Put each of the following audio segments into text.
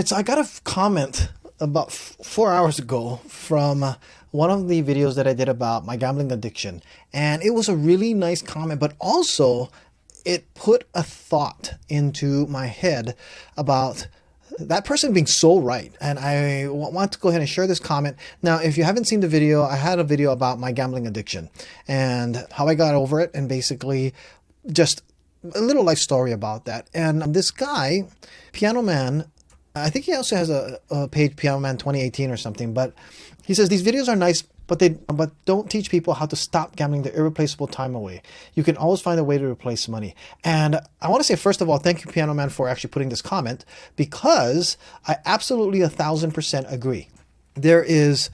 right, so I got a comment about 4 hours ago from one of the videos that I did about my gambling addiction. And it was a really nice comment, but also it put a thought into my head about that person being so right. And I want to go ahead and share this comment. Now, if you haven't seen the video, I had a video about my gambling addiction and how I got over it, and basically just a little life story about that. And this guy, Piano Man, I think he also has a page, Piano Man 2018 or something, but he says these videos are nice, but don't teach people how to stop gambling the irreplaceable time away. You can always find a way to replace money. And I want to say, first of all, thank you, Piano Man, for actually putting this comment, because I absolutely 1000% agree. There is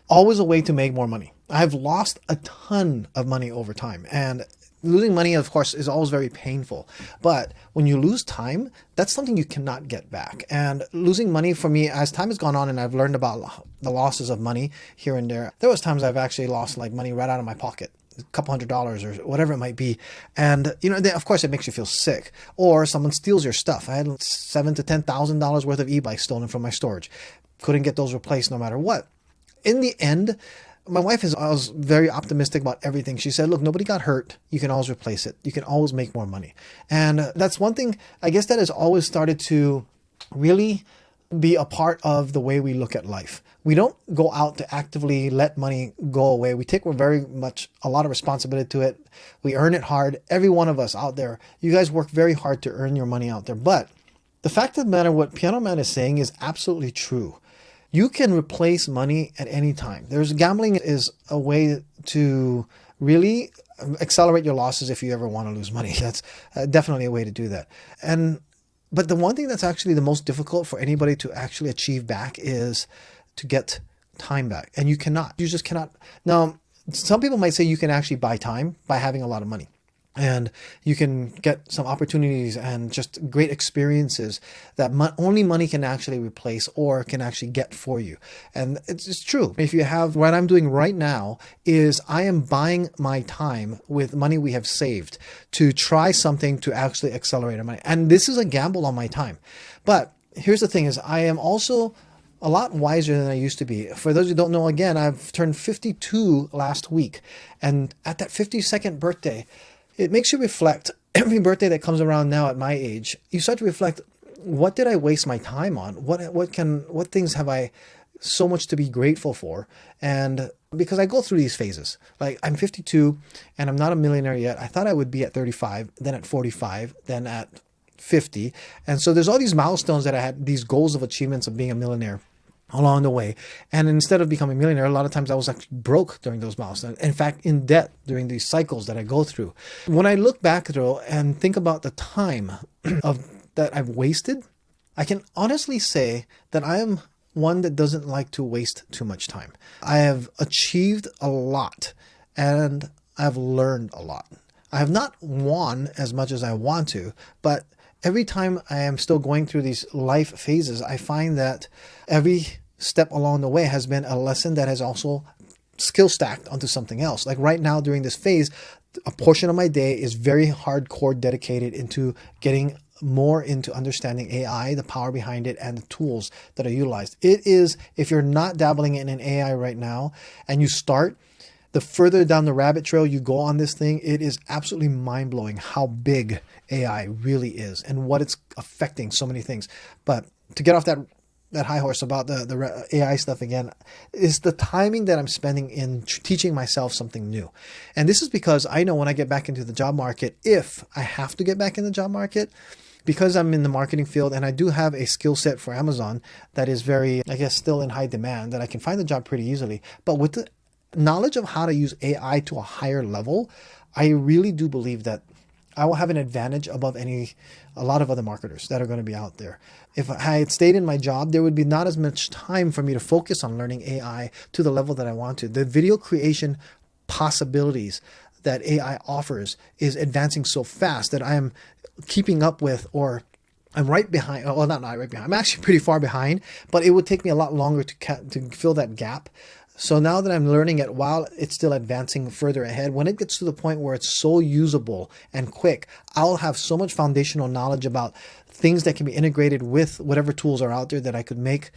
always a way to make more money. I've lost a ton of money over time, and losing money, of course, is always very painful. But when you lose time, that's something you cannot get back. And losing money for me, as time has gone on and I've learned about the losses of money here and there was times I've actually lost like money right out of my pocket, a couple $100s or whatever it might be. And, you know, of course it makes you feel sick, or someone steals your stuff. I had $7,000 to $10,000 worth of e-bikes stolen from my storage. Couldn't get those replaced no matter what. In the end, my wife is always very optimistic about everything. She said, look, nobody got hurt. You can always replace it. You can always make more money. And that's one thing, I guess, that has always started to really be a part of the way we look at life. We don't go out to actively let money go away. We take very much a lot of responsibility to it. We earn it hard. Every one of us out there, you guys work very hard to earn your money out there. But the fact of the matter, what Piano Man is saying is absolutely true. You can replace money at any time. Gambling is a way to really accelerate your losses if you ever want to lose money. That's definitely a way to do that. But the one thing that's actually the most difficult for anybody to actually achieve back is to get time back. And you cannot. You just cannot. Now, some people might say you can actually buy time by having a lot of money. And you can get some opportunities and just great experiences that only money can actually replace or can actually get for you. And it's true. If you have, what I'm doing right now is I am buying my time with money we have saved to try something to actually accelerate our money. And this is a gamble on my time. But here's the thing is, I am also a lot wiser than I used to be. For those who don't know, again, I've turned 52 last week. And at that 52nd birthday, it makes you reflect. Every birthday that comes around now at my age, you start to reflect, what did I waste my time on? What things have I so much to be grateful for? And because I go through these phases, like I'm 52 and I'm not a millionaire yet. I thought I would be at 35, then at 45, then at 50. And so there's all these milestones that I had, these goals of achievements of being a millionaire along the way. And instead of becoming a millionaire, a lot of times I was actually broke during those milestones. In fact, in debt during these cycles that I go through. When I look back though and think about the time that I've wasted, I can honestly say that I am one that doesn't like to waste too much time. I have achieved a lot and I've learned a lot. I have not won as much as I want to, but every time I am still going through these life phases, I find that every step along the way has been a lesson that has also skill stacked onto something else. Like right now during this phase, a portion of my day is very hardcore dedicated into getting more into understanding AI, the power behind it, and the tools that are utilized. It is, if you're not dabbling in an AI right now and you start, the further down the rabbit trail you go on this thing, it is absolutely mind-blowing how big AI really is and what it's affecting so many things. But to get off that high horse about the AI stuff again, is the timing that I'm spending in teaching myself something new. And this is because I know when I get back into the job market, if I have to get back in the job market, because I'm in the marketing field and I do have a skill set for Amazon that is very, I guess, still in high demand, that I can find the job pretty easily. But with the knowledge of how to use AI to a higher level, I really do believe that I will have an advantage above a lot of other marketers that are going to be out there. If I had stayed in my job, there would be not as much time for me to focus on learning AI to the level that I want to. The video creation possibilities that AI offers is advancing so fast that I am keeping up with, or I'm right behind. Well, not right behind. I'm actually pretty far behind, but it would take me a lot longer to fill that gap. So now that I'm learning it while it's still advancing further ahead, when it gets to the point where it's so usable and quick, I'll have so much foundational knowledge about things that can be integrated with whatever tools are out there that I could make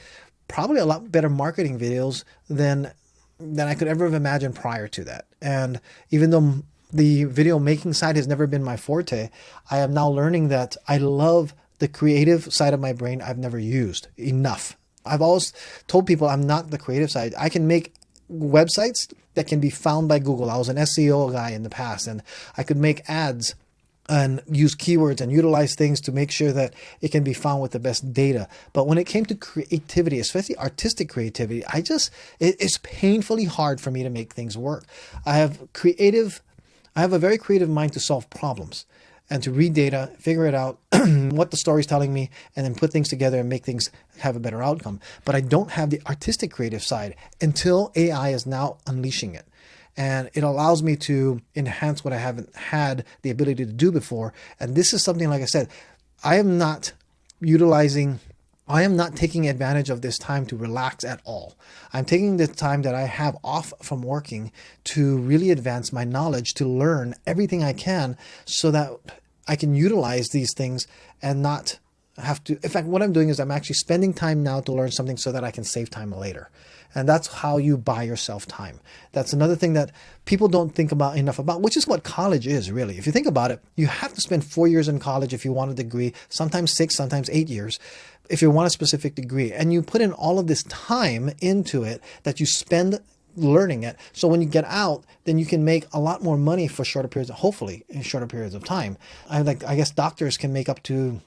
probably a lot better marketing videos than I could ever have imagined prior to that. And even though the video making side has never been my forte, I am now learning that I love the creative side of my brain I've never used enough. I've always told people I'm not the creative side. I can make websites that can be found by Google. I was an SEO guy in the past, and I could make ads and use keywords and utilize things to make sure that it can be found with the best data. But when it came to creativity, especially artistic creativity, it's painfully hard for me to make things work. I have a very creative mind to solve problems and to read data, figure it out, what the story's telling me, and then put things together and make things have a better outcome. But I don't have the artistic creative side until AI is now unleashing it. And it allows me to enhance what I haven't had the ability to do before. And this is something, like I said, I am not taking advantage of this time to relax at all. I'm taking the time that I have off from working to really advance my knowledge, to learn everything I can so that I can utilize these things and not have to. In fact, what I'm doing is I'm actually spending time now to learn something so that I can save time later. And that's how you buy yourself time. That's another thing that people don't think about enough about, which is what college is really. If you think about it, you have to spend 4 years in college if you want a degree, sometimes 6, sometimes 8 years, if you want a specific degree. And you put in all of this time into it that you spend learning it. So when you get out, then you can make a lot more money for shorter periods, hopefully in shorter periods of time. I guess doctors can make up to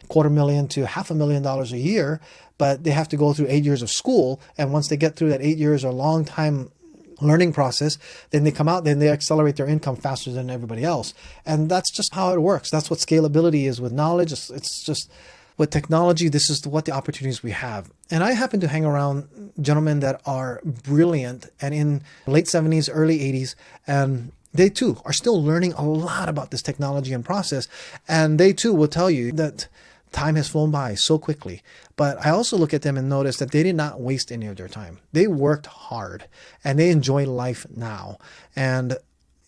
$250,000 to $500,000 a year, but they have to go through 8 years of school. And once they get through that 8 years or long time learning process, then they come out, then they accelerate their income faster than everybody else. And that's just how it works. That's what scalability is with knowledge. It's just with technology, this is what the opportunities we have. And I happen to hang around gentlemen that are brilliant and in late 70s, early 80s, and they too are still learning a lot about this technology and process. And they too will tell you that time has flown by so quickly. But I also look at them and notice that they did not waste any of their time. They worked hard and they enjoy life now. And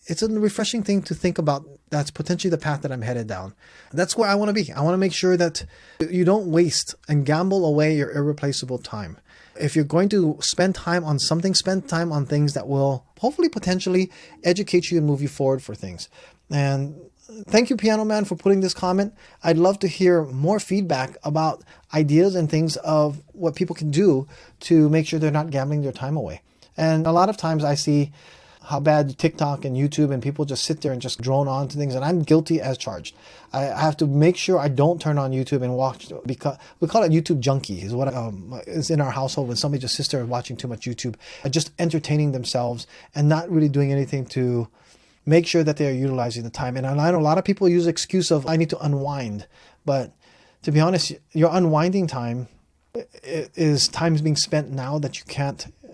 it's a refreshing thing to think about. That's potentially the path that I'm headed down. That's where I want to be. I want to make sure that you don't waste and gamble away your irreplaceable time. If you're going to spend time on something, spend time on things that will hopefully potentially educate you and move you forward for things. And thank you, Piano Man, for putting this comment. I'd love to hear more feedback about ideas and things of what people can do to make sure they're not gambling their time away. And a lot of times I see how bad TikTok and YouTube and people just sit there and just drone on to things, and I'm guilty as charged. I have to make sure I don't turn on YouTube and watch, because we call it YouTube junkie is what is in our household when somebody just sits there watching too much YouTube, just entertaining themselves and not really doing anything to make sure that they are utilizing the time. And I know a lot of people use the excuse of I need to unwind, but to be honest, your unwinding time is time being spent now that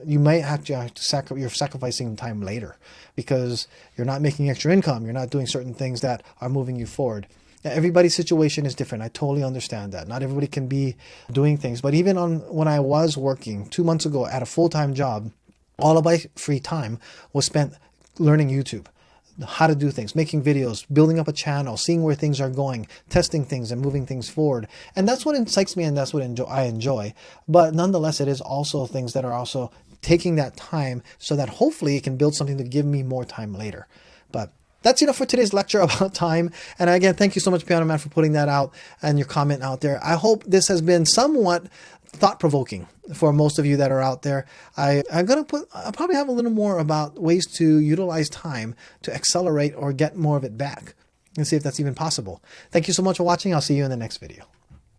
you might have to you're sacrificing time later because you're not making extra income. You're not doing certain things that are moving you forward. Now, everybody's situation is different. I totally understand that. Not everybody can be doing things. But even when I was working 2 months ago at a full-time job, all of my free time was spent learning YouTube, how to do things, making videos, building up a channel, seeing where things are going, testing things and moving things forward. And that's what excites me and that's what I enjoy. But nonetheless, it is also things that are also taking that time so that hopefully it can build something to give me more time later. But that's enough for today's lecture about time. And again, thank you so much, Piano Man, for putting that out and your comment out there. I hope this has been somewhat thought-provoking for most of you that are out there. I'll probably have a little more about ways to utilize time to accelerate or get more of it back and see if that's even possible. Thank you so much for watching. I'll see you in the next video.